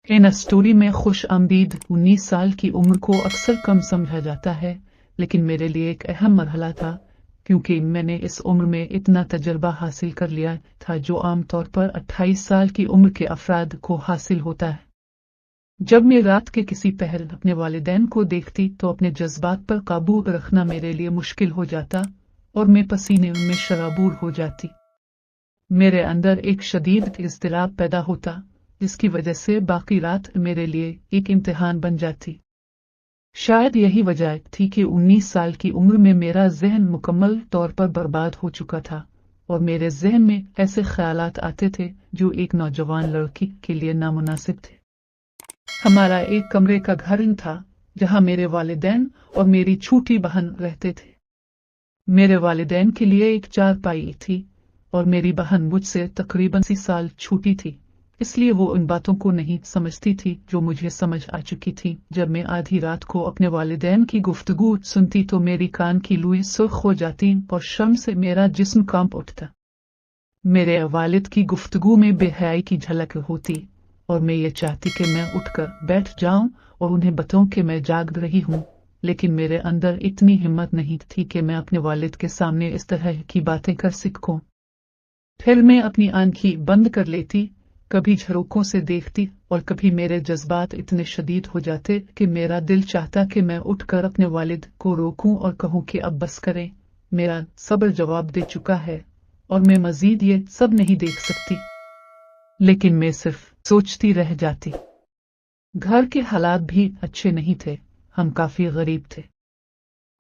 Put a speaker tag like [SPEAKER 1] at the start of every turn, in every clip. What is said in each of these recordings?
[SPEAKER 1] In story में खुश आमदीद 19 साल की उम्र को अक्सर कम समझा जाता है, लेकिन मेरे लिए एक अहम मरहला था, क्योंकि मैंने इस उम्र में इतना तजर्बा हासिल कर लिया था जो आमतौर पर 28 साल की उम्र के अफराद को हासिल होता है। जब मैं रात के किसी पहर अपने वालिदैन को देखती तो अपने जज्बात पर काबू रखना मेरे लिए मुश्किल हो जाता और मैं पसीने में शराबूर हो जाती। मेरे अंदर एक शदीद इज़्तिराब पैदा होता, जिसकी वजह से बाकी रात मेरे लिए एक इम्तिहान बन जाती। शायद यही वजह थी कि 19 साल की उम्र में मेरा ज़हन मुकम्मल तौर पर बर्बाद हो चुका था और मेरे ज़हन में ऐसे ख़यालात आते थे जो एक नौजवान लड़की के लिए नामुनासिब थे। हमारा एक कमरे का घर था जहां मेरे वालिदैन और मेरी छोटी बहन रहते थे। मेरे वालिदैन के लिए एक चारपाई थी और मेरी बहन मुझसे तकरीबन 80 साल छोटी थी, इसलिए वो उन बातों को नहीं समझती थी जो मुझे समझ आ चुकी थी। जब मैं आधी रात को अपने वालिदैन की गुफ्तगू सुनती तो मेरी कान की लुई सुर्ख हो जाती और शर्म से मेरा जिस्म कांप उठता। मेरे वालिद की गुफ्तगू में बेहयाई की झलक होती और मैं ये चाहती कि मैं उठकर बैठ जाऊं और उन्हें बताऊं कि मैं जाग रही हूं, लेकिन मेरे अंदर इतनी हिम्मत नहीं थी कि मैं अपने वालिद के सामने इस तरह की बातें कर सकूं। फिर मैं अपनी आंखें बंद कर लेती, कभी झरोकों से देखती और कभी मेरे जज्बात इतने शदीद हो जाते कि मेरा दिल चाहता कि मैं उठकर अपने वालिद को रोकूं और कहूं कि अब बस करें, मेरा सब्र जवाब दे चुका है और मैं मजीद ये सब नहीं देख सकती। लेकिन मैं सिर्फ सोचती रह जाती। घर के हालात भी अच्छे नहीं थे, हम काफी गरीब थे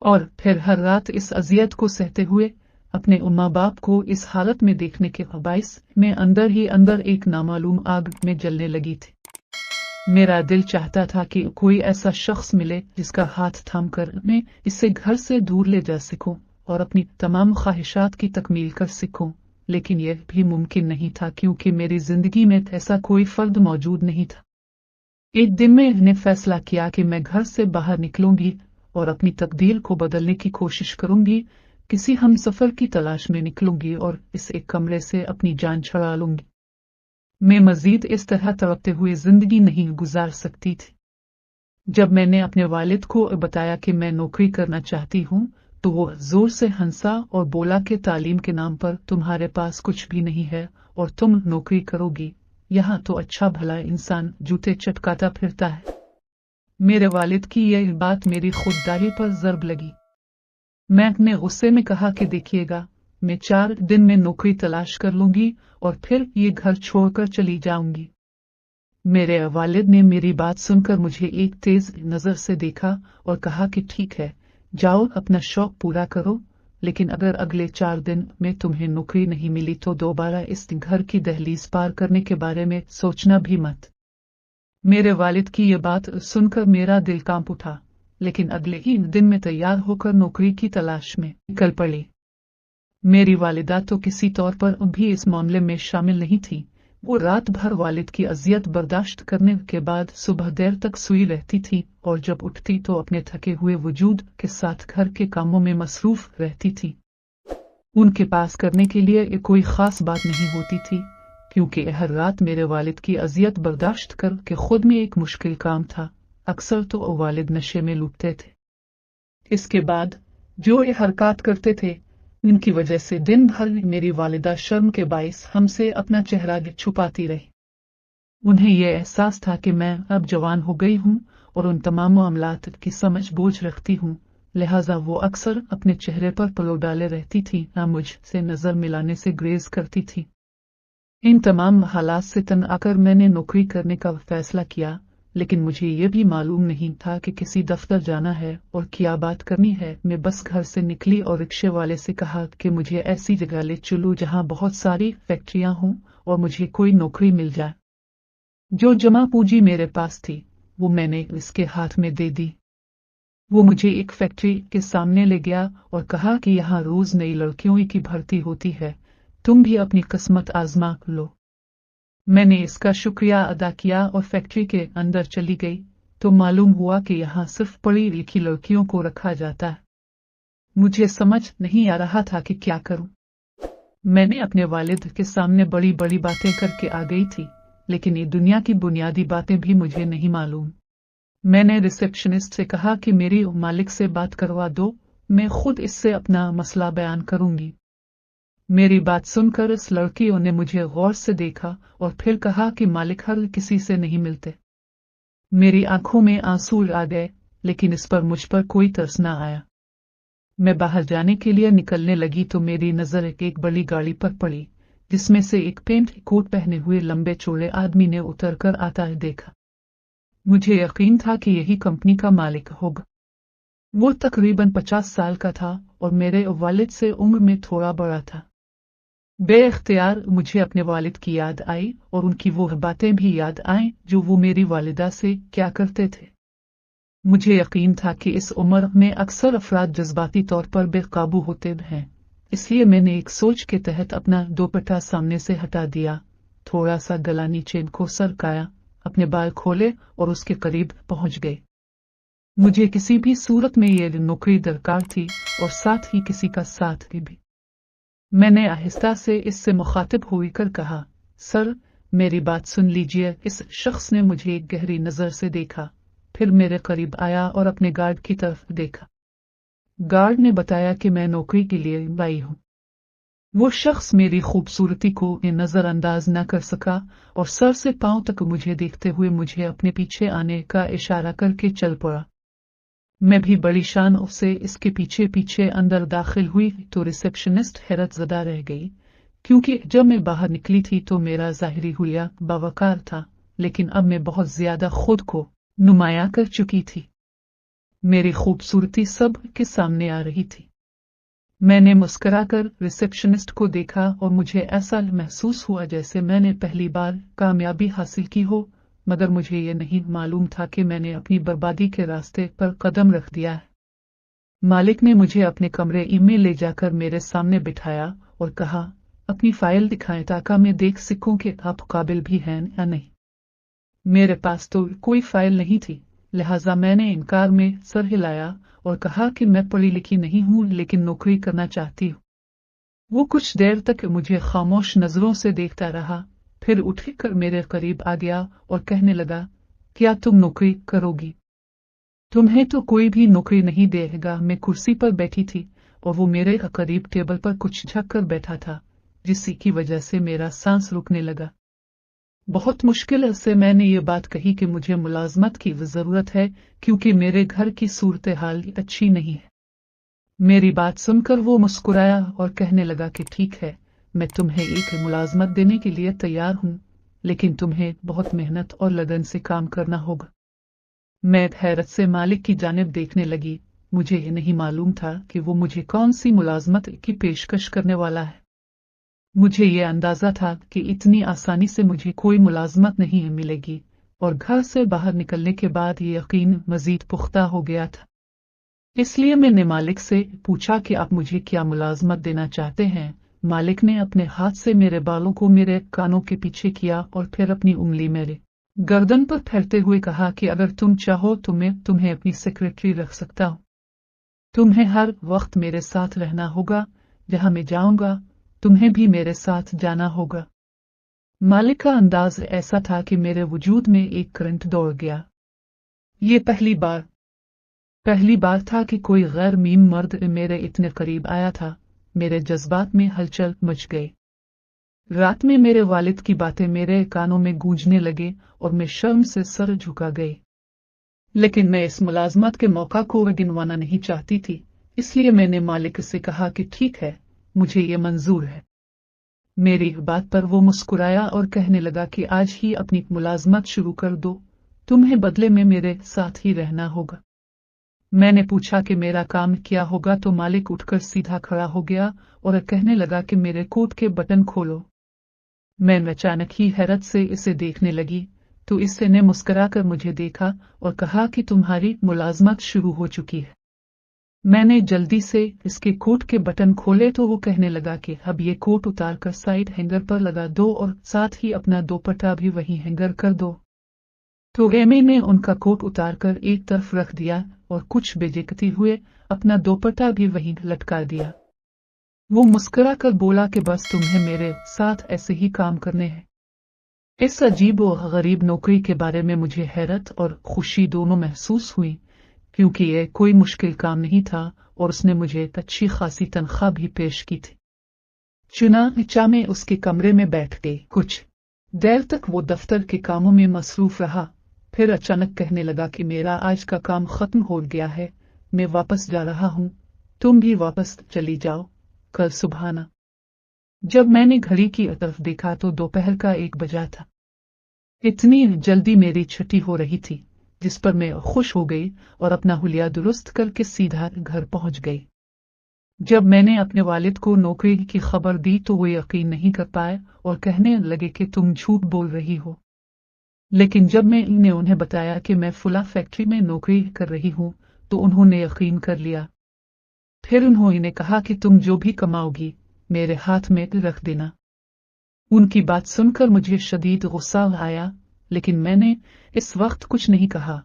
[SPEAKER 1] और फिर हर रात इस अजियत को सहते हुए अपने माँ बाप को इस हालत में देखने के बायस मैं अंदर ही अंदर एक नामालूम आग में जलने लगी थी। मेरा दिल चाहता था कि कोई ऐसा शख्स मिले जिसका हाथ थाम कर मैं इसे घर से दूर ले जा सकूं और अपनी तमाम ख्वाहिशात की तकमील कर सकूं, लेकिन यह भी मुमकिन नहीं था क्योंकि मेरी जिंदगी में ऐसा कोई फर्द मौजूद नहीं था। एक दिन मैंने फैसला किया कि मैं घर से बाहर निकलूंगी और अपनी तकदीर को बदलने की कोशिश करूंगी, किसी हम सफर की तलाश में निकलूंगी और इस एक कमरे से अपनी जान छुड़ा लूंगी। मैं मजीद इस तरह तड़पते हुए जिंदगी नहीं गुजार सकती थी। जब मैंने अपने वालिद को बताया कि मैं नौकरी करना चाहती हूँ तो वो जोर से हंसा और बोला कि तालीम के नाम पर तुम्हारे पास कुछ भी नहीं है और तुम नौकरी करोगी, यहाँ तो अच्छा भला इंसान जूते चटकाता फिरता है। मेरे वालिद की यह बात मेरी खुददारी पर ज़र्ब लगी। मैं अपने गुस्से में कहा कि देखिएगा, मैं 4 दिन में नौकरी तलाश कर लूंगी और फिर ये घर छोड़कर चली जाऊंगी। मेरे वालिद ने मेरी बात सुनकर मुझे एक तेज नजर से देखा और कहा कि ठीक है, जाओ अपना शौक पूरा करो, लेकिन अगर अगले 4 दिन में तुम्हें नौकरी नहीं मिली तो दोबारा इस घर की दहलीज पार करने के बारे में सोचना भी मत। मेरे वालिद की यह बात सुनकर मेरा दिल कांप उठा, लेकिन अगले ही दिन में तैयार होकर नौकरी की तलाश में निकल पड़ी। मेरी वालिदा तो किसी तौर पर भी इस मामले में शामिल नहीं थी। वो रात भर वालिद की अजियत बर्दाश्त करने के बाद सुबह देर तक सोई रहती थी और जब उठती तो अपने थके हुए वजूद के साथ घर के कामों में मसरूफ रहती थी। उनके पास करने के लिए कोई खास बात नहीं होती थी, क्योंकि हर रात मेरे वालिद की अजियत बर्दाश्त कर के खुद में एक मुश्किल काम था। अक्सर तो वालिद नशे में लूटते थे। इसके बाद जो ये हरकत करते थे, इनकी वजह से दिन भर मेरी वालिदा शर्म के बाइस हमसे अपना चेहरा छुपाती रही। उन्हें यह एहसास था कि मैं अब जवान हो गई हूँ और उन तमाम मामलात की समझ बूझ रखती हूँ, लिहाजा वो अक्सर अपने चेहरे पर पलो डाले रहती थी, ना मुझसे नजर मिलाने से ग्रेज करती थी। इन तमाम हालात से तंग आकर मैंने नौकरी करने का फैसला किया, लेकिन मुझे ये भी मालूम नहीं था कि किसी दफ्तर जाना है और क्या बात करनी है। मैं बस घर से निकली और रिक्शे वाले से कहा कि मुझे ऐसी जगह ले चलो जहां बहुत सारी फैक्ट्रियां हों और मुझे कोई नौकरी मिल जाए। जो जमा पूंजी मेरे पास थी वो मैंने इसके हाथ में दे दी। वो मुझे एक फैक्ट्री के सामने ले गया और कहा कि यहाँ रोज नई लड़कियों की भर्ती होती है, तुम भी अपनी किस्मत आजमा लो। मैंने इसका शुक्रिया अदा किया और फैक्ट्री के अंदर चली गई तो मालूम हुआ कि यहाँ सिर्फ पढ़ी लिखी लड़कियों को रखा जाता है। मुझे समझ नहीं आ रहा था कि क्या करूं। मैंने अपने वालिद के सामने बड़ी बड़ी बातें करके आ गई थी, लेकिन ये दुनिया की बुनियादी बातें भी मुझे नहीं मालूम। मैंने रिसेप्शनिस्ट से कहा कि मेरी मालिक से बात करवा दो, मैं खुद इससे अपना मसला बयान करूंगी। मेरी बात सुनकर इस लड़कियों ने मुझे गौर से देखा और फिर कहा कि मालिक हर किसी से नहीं मिलते। मेरी आंखों में आंसू आ गए, लेकिन इस पर मुझ पर कोई तरस न आया। मैं बाहर जाने के लिए निकलने लगी तो मेरी नजर एक बड़ी गाड़ी पर पड़ी, जिसमें से एक पेंट कोट पहने हुए लंबे चौड़े आदमी ने उतरकर आता है देखा। मुझे यकीन था कि यही कंपनी का मालिक होगा। वो तकरीबन 50 साल का था और मेरे वालिद से उम्र में थोड़ा बड़ा था। बेइख्तियार मुझे अपने वालिद की याद आई और उनकी वो बातें भी याद आईं जो वो मेरी वालिदा से क्या करते थे। मुझे यकीन था कि इस उम्र में अक्सर अफराद जज्बाती तौर पर बेकाबू होते हैं, इसलिए मैंने एक सोच के तहत अपना दुपट्टा सामने से हटा दिया, थोड़ा सा गला नीचे को सरकाया, अपने बाल खोले और उसके करीब पहुंच गए। मुझे किसी भी सूरत में ये नौकरी दरकार थी और साथ ही किसी का साथ भी। मैंने आहिस्ता से इससे मुखातिब होकर कहा, सर मेरी बात सुन लीजिए। इस शख्स ने मुझे एक गहरी नजर से देखा, फिर मेरे करीब आया और अपने गार्ड की तरफ देखा। गार्ड ने बताया कि मैं नौकरी के लिए आई हूँ। वो शख्स मेरी खूबसूरती को नजरअंदाज न कर सका और सर से पांव तक मुझे देखते हुए मुझे अपने पीछे आने का इशारा करके चल पड़ा। मैं भी बड़ी शान से इसके पीछे पीछे अंदर दाखिल हुई तो रिसेप्शनिस्ट हैरत ज़दा रह गई, क्योंकि जब मैं बाहर निकली थी तो मेरा ज़ाहिरी हुलिया बावकार था, लेकिन अब मैं बहुत ज्यादा खुद को नुमाया कर चुकी थी। मेरी खूबसूरती सब के सामने आ रही थी। मैंने मुस्कुराकर रिसेप्शनिस्ट को देखा और मुझे ऐसा महसूस हुआ जैसे मैंने पहली बार कामयाबी हासिल की हो, मगर मुझे ये नहीं मालूम था कि मैंने अपनी बर्बादी के रास्ते पर कदम रख दिया है। मालिक ने मुझे अपने कमरे में ले जाकर मेरे सामने बिठाया और कहा, अपनी फाइल दिखाएं ताकि मैं देख सकूं कि आप काबिल भी हैं या नहीं। मेरे पास तो कोई फाइल नहीं थी, लिहाजा मैंने इनकार में सर हिलाया और कहा कि मैं पढ़ी लिखी नहीं हूं लेकिन नौकरी करना चाहती हूँ। वो कुछ देर तक मुझे खामोश नजरों से देखता रहा, फिर उठकर मेरे करीब आ गया और कहने लगा, क्या तुम नौकरी करोगी? तुम्हें तो कोई भी नौकरी नहीं देगा। मैं कुर्सी पर बैठी थी और वो मेरे करीब टेबल पर कुछ झुक कर बैठा था, जिसकी वजह से मेरा सांस रुकने लगा। बहुत मुश्किल से मैंने ये बात कही कि मुझे मुलाजमत की जरूरत है क्योंकि मेरे घर की सूरत हाल अच्छी नहीं है। मेरी बात सुनकर वो मुस्कुराया और कहने लगा कि ठीक है, मैं तुम्हें एक मुलाजमत देने के लिए तैयार हूँ, लेकिन तुम्हें बहुत मेहनत और लगन से काम करना होगा। मैं हैरत से मालिक की जानिब देखने लगी। मुझे ये नहीं मालूम था कि वो मुझे कौन सी मुलाजमत की पेशकश करने वाला है। मुझे ये अंदाजा था कि इतनी आसानी से मुझे कोई मुलाजमत नहीं मिलेगी और घर से बाहर निकलने के बाद ये यकीन मजीद पुख्ता हो गया था। इसलिए मैंने मालिक से पूछा कि आप मुझे क्या मुलाजमत देना चाहते हैं। मालिक ने अपने हाथ से मेरे बालों को मेरे कानों के पीछे किया और फिर अपनी उंगली मेरे गर्दन पर फेरते हुए कहा कि अगर तुम चाहो तो मैं तुम्हें अपनी सेक्रेटरी रख सकता हूँ। तुम्हें हर वक्त मेरे साथ रहना होगा, जहां मैं जाऊंगा तुम्हें भी मेरे साथ जाना होगा। मालिक का अंदाज ऐसा था कि मेरे वजूद में एक करंट दौड़ गया। ये पहली बार था कि कोई गैर मीम मर्द मेरे इतने करीब आया था। मेरे जज्बात में हलचल मच गई। रात में मेरे वालिद की बातें मेरे कानों में गूंजने लगे और मैं शर्म से सर झुका गई। लेकिन मैं इस मुलाजमत के मौका को गिनवाना नहीं चाहती थी, इसलिए मैंने मालिक से कहा कि ठीक है, मुझे ये मंजूर है। मेरी बात पर वो मुस्कुराया और कहने लगा कि आज ही अपनी मुलाजमत शुरू कर दो, तुम्हें बदले में मेरे साथ ही रहना होगा। मैंने पूछा कि मेरा काम क्या होगा तो मालिक उठकर सीधा खड़ा हो गया और कहने लगा कि मेरे कोट के बटन खोलो। मैं अचानक ही हैरत से इसे देखने लगी तो इसने मुस्कुराकर मुझे देखा और कहा कि तुम्हारी मुलाजमत शुरू हो चुकी है। मैंने जल्दी से इसके कोट के बटन खोले तो वो कहने लगा कि अब ये कोट उतार कर साइड हैंगर पर लगा दो और साथ ही अपना दुपट्टा भी वहीं हैंगर कर दो। तो मैंने उनका कोट उतार कर एक तरफ रख दिया और कुछ बेझिझकते हुए अपना दुपट्टा भी वहीं लटका दिया। वो मुस्कुरा कर बोला कि बस तुम्हें मेरे साथ ऐसे ही काम करने हैं। इस अजीब और गरीब नौकरी के बारे में मुझे हैरत और खुशी दोनों महसूस हुई, क्योंकि यह कोई मुश्किल काम नहीं था और उसने मुझे एक अच्छी खासी तनख्वाह भी पेश की थी। चुनांचा में उसके कमरे में बैठ गई। कुछ देर तक वो दफ्तर के कामों में मसरूफ रहा, फिर अचानक कहने लगा कि मेरा आज का काम खत्म हो गया है, मैं वापस जा रहा हूँ, तुम भी वापस चली जाओ, कल सुबह आना। जब मैंने घड़ी की तरफ देखा तो दोपहर का 1 बजा था। इतनी जल्दी मेरी छुट्टी हो रही थी, जिस पर मैं खुश हो गई और अपना हुलिया दुरुस्त करके सीधा घर पहुंच गई। जब मैंने अपने वालिद को नौकरी की खबर दी तो वो यकीन नहीं कर पाए और कहने लगे कि तुम झूठ बोल रही हो। लेकिन जब मैंने उन्हें बताया कि मैं फुला फैक्ट्री में नौकरी कर रही हूँ तो उन्होंने यकीन कर लिया। फिर उन्होंने कहा कि तुम जो भी कमाओगी मेरे हाथ में रख देना। उनकी बात सुनकर मुझे शदीद गुस्सा आया, लेकिन मैंने इस वक्त कुछ नहीं कहा,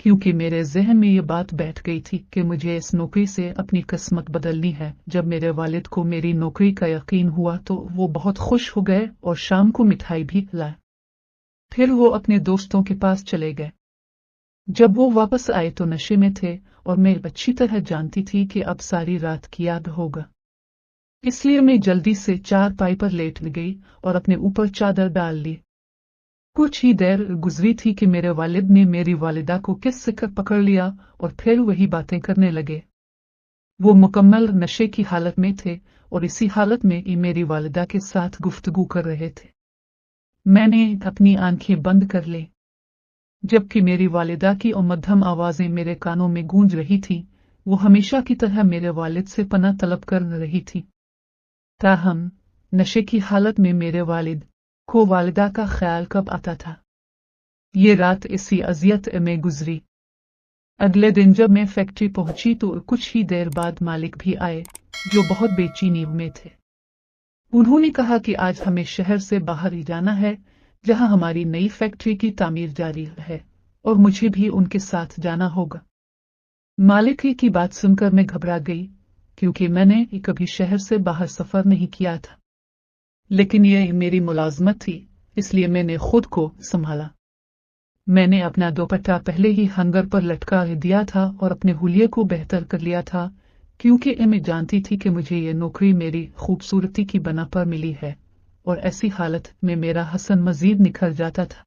[SPEAKER 1] क्योंकि मेरे ज़हन में ये बात बैठ गई थी कि मुझे इस नौकरी से अपनी किस्मत बदलनी है। जब मेरे वालिद को मेरी नौकरी का यकीन हुआ तो वो बहुत खुश हो गए और शाम को मिठाई भी लाए। फिर वो अपने दोस्तों के पास चले गए। जब वो वापस आए तो नशे में थे और मैं अच्छी तरह जानती थी कि अब सारी रात की याद होगा। इसलिए मैं जल्दी से चारपाई पर लेट गई और अपने ऊपर चादर डाल ली। कुछ ही देर गुजरी थी कि मेरे वालिद ने मेरी वालिदा को किस से कर पकड़ लिया और फिर वही बातें करने लगे। वो मुकम्मल नशे की हालत में थे और इसी हालत में ही मेरी वालिदा के साथ गुफ्तगू कर रहे थे। मैंने अपनी आंखें बंद कर ली, जबकि मेरी वालिदा की मध्यम आवाजें मेरे कानों में गूंज रही थी। वो हमेशा की तरह मेरे वालिद से पनाह तलब कर रही थी। ताहम नशे की हालत में मेरे वालिद को वालिदा का ख्याल कब आता था। ये रात इसी अजियत में गुजरी। अगले दिन जब मैं फैक्ट्री पहुंची तो कुछ ही देर बाद मालिक भी आए, जो बहुत बेचैनी में थे। उन्होंने कहा कि आज हमें शहर से बाहर ही जाना है, जहां हमारी नई फैक्ट्री की तामीर जारी है, और मुझे भी उनके साथ जाना होगा। मालिक की बात सुनकर मैं घबरा गई, क्योंकि मैंने कभी शहर से बाहर सफर नहीं किया था। लेकिन यह मेरी मुलाजमत थी, इसलिए मैंने खुद को संभाला। मैंने अपना दुपट्टा पहले ही हंगर पर लटका दिया था और अपने हुलिये को बेहतर कर लिया था, क्योंकि मैं जानती थी कि मुझे ये नौकरी मेरी खूबसूरती की बना पर मिली है और ऐसी हालत में मेरा हसन मजीद निखर जाता था।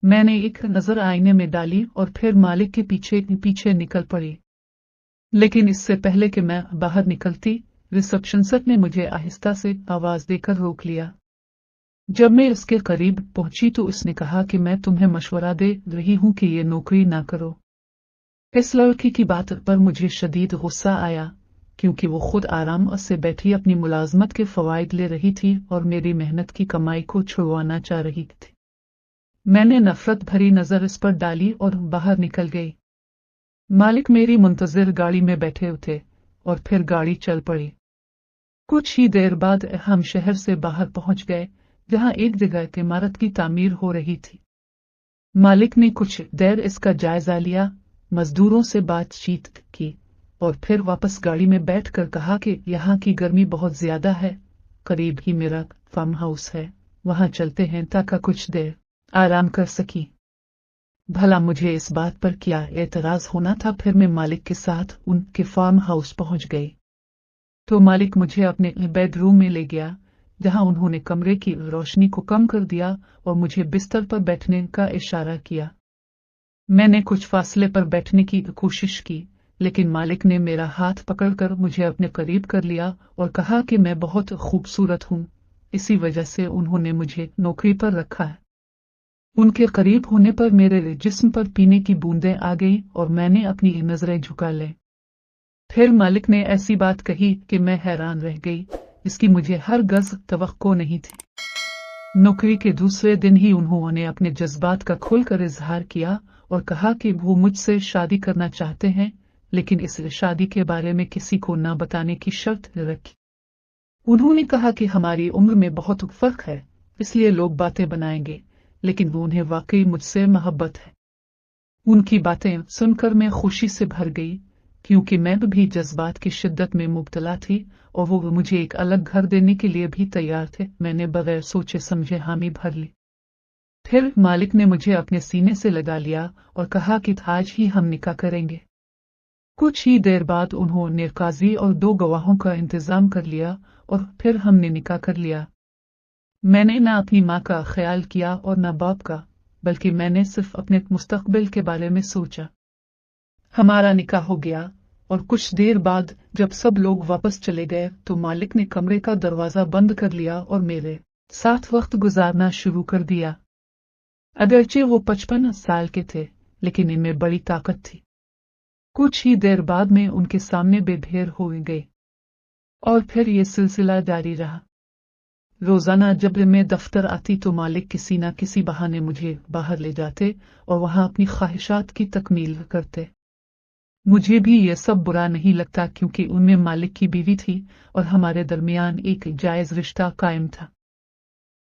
[SPEAKER 1] मैंने एक नजर आईने में डाली और फिर मालिक के पीछे पीछे निकल पड़ी। लेकिन इससे पहले कि मैं बाहर निकलती, रिसेप्शनिस्ट ने मुझे आहिस्ता से आवाज देकर रोक लिया। जब मैं उसके करीब पहुंची तो उसने कहा कि मैं तुम्हें मशवरा दे रही हूं कि ये नौकरी ना करो। इस लड़की की बात पर मुझे शदीद गुस्सा आया, क्योंकि वो खुद आराम से बैठी अपनी मुलाजमत के फवायद ले रही थी और मेरी मेहनत की कमाई को छुड़वाना चाह रही थी। मैंने नफरत भरी नजर इस पर डाली और बाहर निकल गई। मालिक मेरी मुंतजिर गाड़ी में बैठे थे और फिर गाड़ी चल पड़ी। कुछ ही देर बाद हम शहर से बाहर पहुंच गए, जहां एक जगह की इमारत की तामीर हो रही थी। मालिक ने कुछ देर इसका जायजा लिया, मजदूरों से बातचीत की और फिर वापस गाड़ी में बैठकर कहा कि यहाँ की गर्मी बहुत ज्यादा है, करीब ही मेरा फार्म हाउस है, वहां चलते हैं ताकि कुछ देर आराम कर सकी। भला मुझे इस बात पर क्या एतराज होना था। फिर मैं मालिक के साथ उनके फार्म हाउस पहुंच गई तो मालिक मुझे अपने बेडरूम में ले गया, जहां उन्होंने कमरे की रोशनी को कम कर दिया और मुझे बिस्तर पर बैठने का इशारा किया। मैंने कुछ फासले पर बैठने की कोशिश की, लेकिन मालिक ने मेरा हाथ पकड़कर मुझे अपने करीब कर लिया और कहा कि मैं बहुत खूबसूरत हूँ, इसी वजह से उन्होंने मुझे नौकरी पर रखा है। उनके करीब होने पर मेरे जिस्म पर पीने की बूंदें आ गई और मैंने अपनी नजरें झुका ली। फिर मालिक ने ऐसी बात कही कि मैं हैरान रह गई, इसकी मुझे हर गज तवक्को नहीं थी। नौकरी के दूसरे दिन ही उन्होंने अपने जज्बात का खुलकर इजहार किया और कहा कि वो मुझसे शादी करना चाहते हैं, लेकिन इस शादी के बारे में किसी को न बताने की शर्त रखी। उन्होंने कहा कि हमारी उम्र में बहुत फर्क है, इसलिए लोग बातें बनाएंगे, लेकिन उन्हें वाकई मुझसे मोहब्बत है। उनकी बातें सुनकर मैं खुशी से भर गई, क्योंकि मैं भी जज्बात की शिद्दत में मुब्तला थी और वो मुझे एक अलग घर देने के लिए भी तैयार थे। मैंने बगैर सोचे समझे हामी भर ली। फिर मालिक ने मुझे अपने सीने से लगा लिया और कहा कि आज ही हम निकाह करेंगे। कुछ ही देर बाद उन्होंने काजी और 2 गवाहों का इंतजाम कर लिया और फिर हमने निकाह कर लिया। मैंने न अपनी माँ का ख्याल किया और न बाप का, बल्कि मैंने सिर्फ अपने मुस्तकबिल के बारे में सोचा। हमारा निकाह हो गया और कुछ देर बाद जब सब लोग वापस चले गए तो मालिक ने कमरे का दरवाजा बंद कर लिया और मेरे साथ वक्त गुजारना शुरू कर दिया। अगरचे वो 55 साल के थे, लेकिन इनमें बड़ी ताकत थी। कुछ ही देर बाद में उनके सामने बेघर हो गए और फिर ये सिलसिला जारी रहा। रोजाना जब मैं दफ्तर आती तो मालिक किसी न किसी बहाने मुझे बाहर ले जाते और वहां अपनी ख्वाहिशात की तकमील करते। मुझे भी ये सब बुरा नहीं लगता क्योंकि उनमें मालिक की बीवी थी और हमारे दरमियान एक जायज रिश्ता कायम था।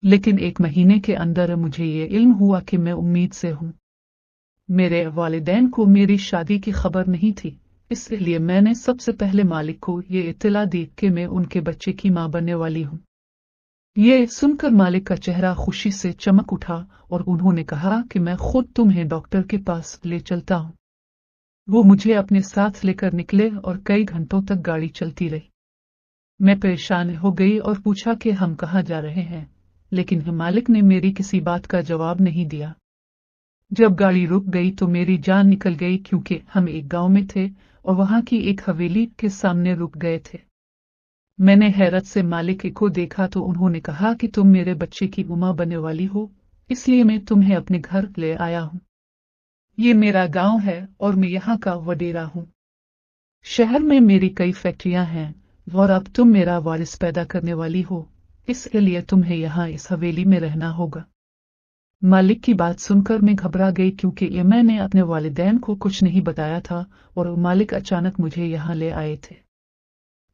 [SPEAKER 1] लेकिन 1 महीने के अंदर मुझे ये इल्म हुआ कि मैं उम्मीद से हूँ। मेरे वालिदैन को मेरी शादी की खबर नहीं थी, इसलिए मैंने सबसे पहले मालिक को ये इत्तला दी कि मैं उनके बच्चे की माँ बनने वाली हूँ। ये सुनकर मालिक का चेहरा खुशी से चमक उठा और उन्होंने कहा कि मैं खुद तुम्हें डॉक्टर के पास ले चलता हूँ। वो मुझे अपने साथ लेकर निकले और कई घंटों तक गाड़ी चलती रही। मैं परेशान हो गई और पूछा कि हम कहाँ जा रहे हैं, लेकिन मालिक ने मेरी किसी बात का जवाब नहीं दिया। जब गाड़ी रुक गई तो मेरी जान निकल गई क्योंकि हम एक गांव में थे और वहां की एक हवेली के सामने रुक गए थे। मैंने हैरत से मालिक को देखा तो उन्होंने कहा कि तुम मेरे बच्चे की मां बनने वाली हो, इसलिए मैं तुम्हें अपने घर ले आया हूँ। ये मेरा गांव है और मैं यहाँ का वडेरा हूँ। शहर में मेरी कई फैक्ट्रियां हैं और अब तुम मेरा वारिस पैदा करने वाली हो, इसलिए तुम्हें यहाँ इस हवेली में रहना होगा। मालिक की बात सुनकर मैं घबरा गई क्योंकि मैंने अपने वालिदैन को कुछ नहीं बताया था और मालिक अचानक मुझे यहाँ ले आए थे।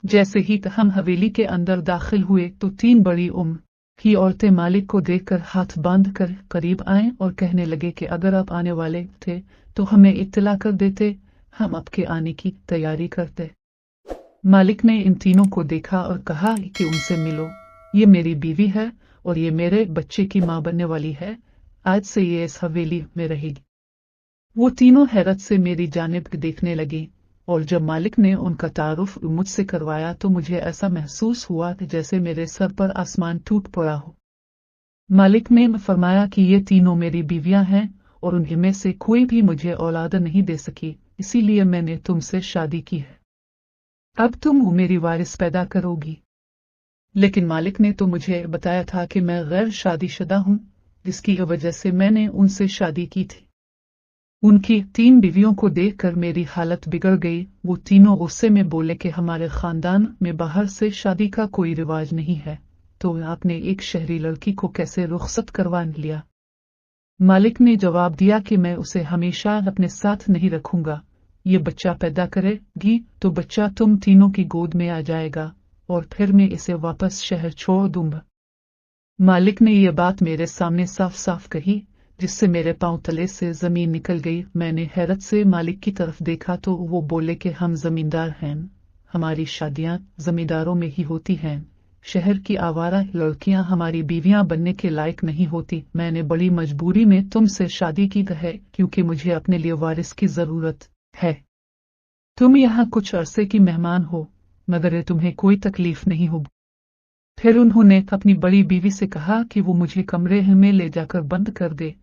[SPEAKER 1] जैसे ही हम हवेली के अंदर दाखिल हुए तो 3 बड़ी उम्र की औरतें मालिक को देखकर हाथ बांध कर करीब आए और कहने लगे कि अगर आप आने वाले थे तो हमें इत्तला कर देते, हम आपके आने की तैयारी करते। मालिक ने इन तीनों को देखा और कहा कि उनसे मिलो, ये मेरी बीवी है और ये मेरे बच्चे की माँ बनने वाली है। आज से ये इस हवेली में रहेगी। वो तीनों हैरत से मेरी जानिब देखने लगे और जब मालिक ने उनका तारुफ मुझसे करवाया तो मुझे ऐसा महसूस हुआ कि जैसे मेरे सर पर आसमान टूट पड़ा हो। मालिक ने फरमाया कि ये तीनों मेरी बीवियां हैं और उनमें से कोई भी मुझे औलाद नहीं दे सकी, इसीलिए मैंने तुमसे शादी की है। अब तुम मेरी वारिस पैदा करोगी। लेकिन मालिक ने तो मुझे बताया था कि मैं गैर शादीशुदा हूँ, जिसकी वजह से मैंने उनसे शादी की थी। उनकी 3 बीवियों को देखकर मेरी हालत बिगड़ गई। वो तीनों गुस्से में बोले कि हमारे खानदान में बाहर से शादी का कोई रिवाज नहीं है, तो आपने एक शहरी लड़की को कैसे रुखसत करवा लिया। मालिक ने जवाब दिया कि मैं उसे हमेशा अपने साथ नहीं रखूंगा। ये बच्चा पैदा करेगी तो बच्चा तुम तीनों की गोद में आ जाएगा और फिर मैं इसे वापस शहर छोड़ दूंगा। मालिक ने यह बात मेरे सामने साफ साफ कही, जिससे मेरे पांव तले से जमीन निकल गई। मैंने हैरत से मालिक की तरफ देखा तो वो बोले कि हम जमींदार हैं, हमारी शादियां जमींदारों में ही होती हैं। शहर की आवारा लड़कियां हमारी बीवियां बनने के लायक नहीं होती। मैंने बड़ी मजबूरी में तुमसे शादी की है क्योंकि मुझे अपने लिए वारिस की जरूरत है। तुम यहाँ कुछ अरसे की मेहमान हो, मगर तुम्हें कोई तकलीफ नहीं होगी। फिर उन्होंने अपनी बड़ी बीवी से कहा कि वो मुझे कमरे में ले जाकर बंद कर दे,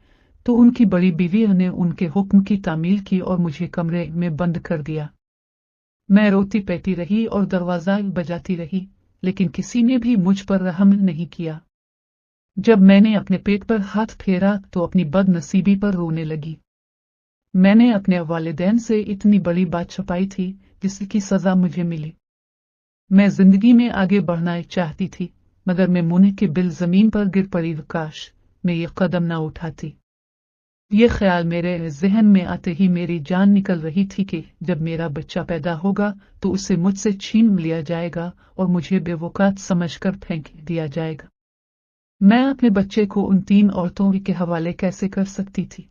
[SPEAKER 1] तो उनकी बड़ी बीवी ने उनके हुक्म की तामील की और मुझे कमरे में बंद कर दिया। मैं रोती पीटी रही और दरवाजा बजाती रही, लेकिन किसी ने भी मुझ पर रहम नहीं किया। जब मैंने अपने पेट पर हाथ फेरा तो अपनी बदनसीबी पर रोने लगी। मैंने अपने वालिदैन से इतनी बड़ी बात छुपाई थी जिसकी सजा मुझे मिली। मैं जिंदगी में आगे बढ़ना चाहती थी, मगर मैं मुंह के बिल जमीन पर गिर पड़ी। काश मैं ये कदम ना उठाती। ये ख्याल मेरे जहन में आते ही मेरी जान निकल रही थी कि जब मेरा बच्चा पैदा होगा तो उसे मुझसे छीन लिया जाएगा और मुझे बेवकात समझकर फेंक दिया जाएगा। मैं अपने बच्चे को उन 3 औरतों के हवाले कैसे कर सकती थी।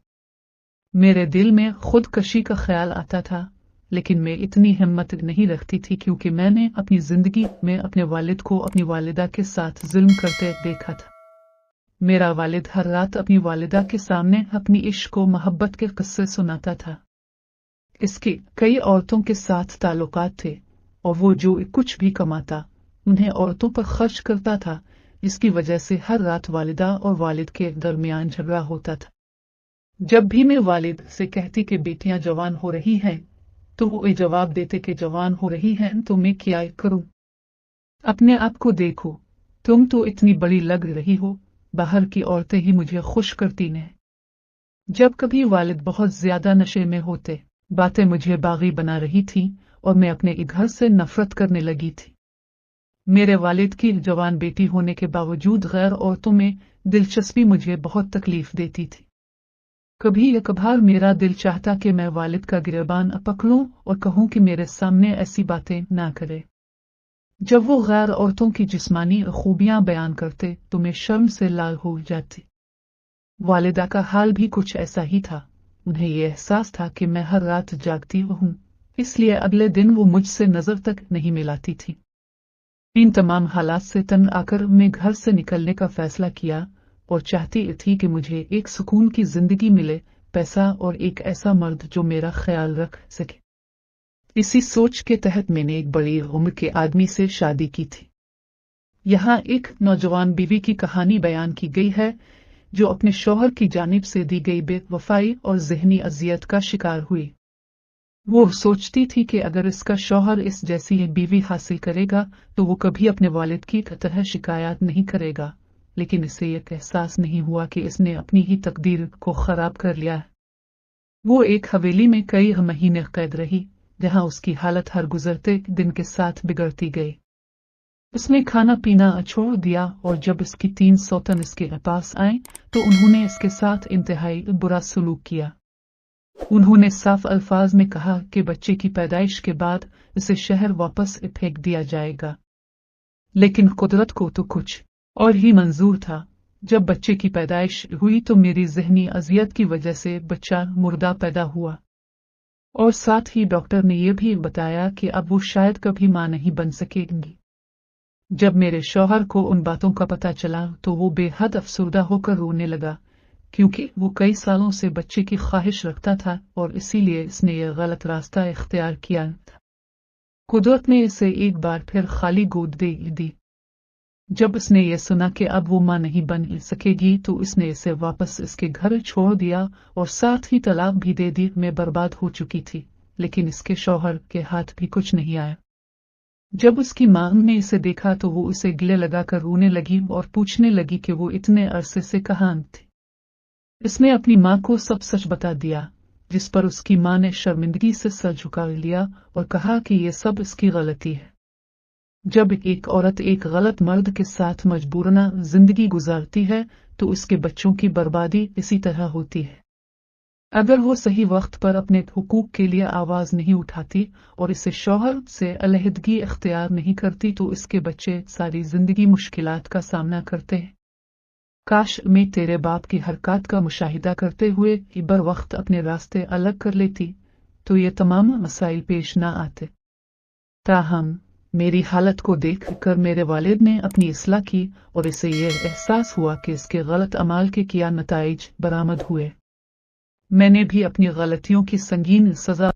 [SPEAKER 1] मेरे दिल में खुदकशी का ख्याल आता था, लेकिन मैं इतनी हिम्मत नहीं रखती थी क्योंकि मैंने अपनी जिंदगी में अपने वालिद को अपनी वालिदा के साथ जुल्म करते देखा था। मेरा वालिद हर रात अपनी वालिदा के सामने अपनी इश्क व मोहब्बत के किस्से सुनाता था। इसके कई औरतों के साथ ताल्लुकात थे और वो जो कुछ भी कमाता उन्हें औरतों पर खर्च करता था, जिसकी वजह से हर रात वालिदा और वालिद के दरमियान झगड़ा होता था। जब भी मैं वालिद से कहती कि बेटियां जवान हो रही हैं, तो वो जवाब देते कि जवान हो रही हैं तो मैं क्या करूं? अपने आप को देखो, तुम तो इतनी बड़ी लग रही हो, बाहर की औरतें ही मुझे खुश करती हैं। जब कभी वालिद बहुत ज्यादा नशे में होते, बातें मुझे बागी बना रही थी और मैं अपने घर से नफरत करने लगी थी। मेरे वालिद की जवान बेटी होने के बावजूद गैर औरतों में दिलचस्पी मुझे बहुत तकलीफ देती थी। कभी कभार मेरा दिल चाहता कि मैं वालिद का गिरबान पकड़ूं और कहूं कि मेरे सामने ऐसी बातें ना करे। जब वो गैर औरतों की जिस्मानी खूबियां बयान करते तो मैं शर्म से लाल हो जाती। वालिदा का हाल भी कुछ ऐसा ही था। उन्हें ये एहसास था कि मैं हर रात जागती हूं, इसलिए अगले दिन वो मुझसे नजर तक नहीं मिलाती थी। इन तमाम हालात से तंग आकर मैं घर से निकलने का फैसला किया और चाहती थी कि मुझे एक सुकून की जिंदगी मिले, पैसा और एक ऐसा मर्द जो मेरा ख्याल रख सके। इसी सोच के तहत मैंने एक बड़ी उम्र के आदमी से शादी की थी। यहाँ एक नौजवान बीवी की कहानी बयान की गई है जो अपने शौहर की जानिब से दी गई बेवफाई और ज़हनी अजियत का शिकार हुई। वो सोचती थी कि अगर इसका शौहर इस जैसी बीवी हासिल करेगा तो वो कभी अपने वालिद की तरह शिकायत नहीं करेगा, लेकिन इसे यह एहसास नहीं हुआ कि इसने अपनी ही तकदीर को खराब कर लिया। वो एक हवेली में कई महीने कैद रही, जहां उसकी हालत हर गुजरते दिन के साथ बिगड़ती गई। उसने खाना पीना छोड़ दिया और जब इसकी 3 सौतन इसके पास आए तो उन्होंने इसके साथ इंतहाई बुरा सलूक किया। उन्होंने साफ अल्फाज में कहा कि बच्चे की पैदाइश के बाद इसे शहर वापस फेंक दिया जाएगा। लेकिन कुदरत को तो कुछ और ही मंजूर था। जब बच्चे की पैदाइश हुई तो मेरी ज़हनी अजियत की वजह से बच्चा मुर्दा पैदा हुआ और साथ ही डॉक्टर ने यह भी बताया कि अब वो शायद कभी मां नहीं बन सकेंगी। जब मेरे शौहर को उन बातों का पता चला तो वो बेहद अफसरदा होकर रोने लगा, क्योंकि वो कई सालों से बच्चे की ख्वाहिश रखता था और इसीलिए इसने यह गलत रास्ता इख्तियार किया था। कुदरत ने इसे एक बार फिर खाली गोद दे दी। जब इसने यह सुना कि अब वो मां नहीं बन सकेगी तो इसने इसे वापस इसके घर छोड़ दिया और साथ ही तलाक भी दे दी। मैं बर्बाद हो चुकी थी, लेकिन इसके शौहर के हाथ भी कुछ नहीं आया। जब उसकी मां ने इसे देखा तो वो उसे गले लगाकर रोने लगी और पूछने लगी कि वो इतने अरसे से कहाँ थी। इसने अपनी मां को सब सच बता दिया, जिस पर उसकी मां ने शर्मिंदगी से सर झुका लिया और कहा कि ये सब इसकी गलती है। जब एक औरत एक गलत मर्द के साथ मजबूरना जिंदगी गुजारती है तो उसके बच्चों की बर्बादी इसी तरह होती है। अगर वो सही वक्त पर अपने हुकूक के लिए आवाज नहीं उठाती और इसे शौहर से अलहदगी इख्तियार नहीं करती तो इसके बच्चे सारी जिंदगी मुश्किलात का सामना करते हैं। काश मैं तेरे बाप की हरकत का मुशाहिदा करते हुए बर वक्त अपने रास्ते अलग कर लेती तो ये तमाम मसाइल पेश ना आते। ताहम मेरी हालत को देख कर मेरे वालिद ने अपनी इस्लाह की और इसे यह एहसास हुआ कि इसके गलत अमाल के किया नताइज बरामद हुए। मैंने भी अपनी गलतियों की संगीन सजा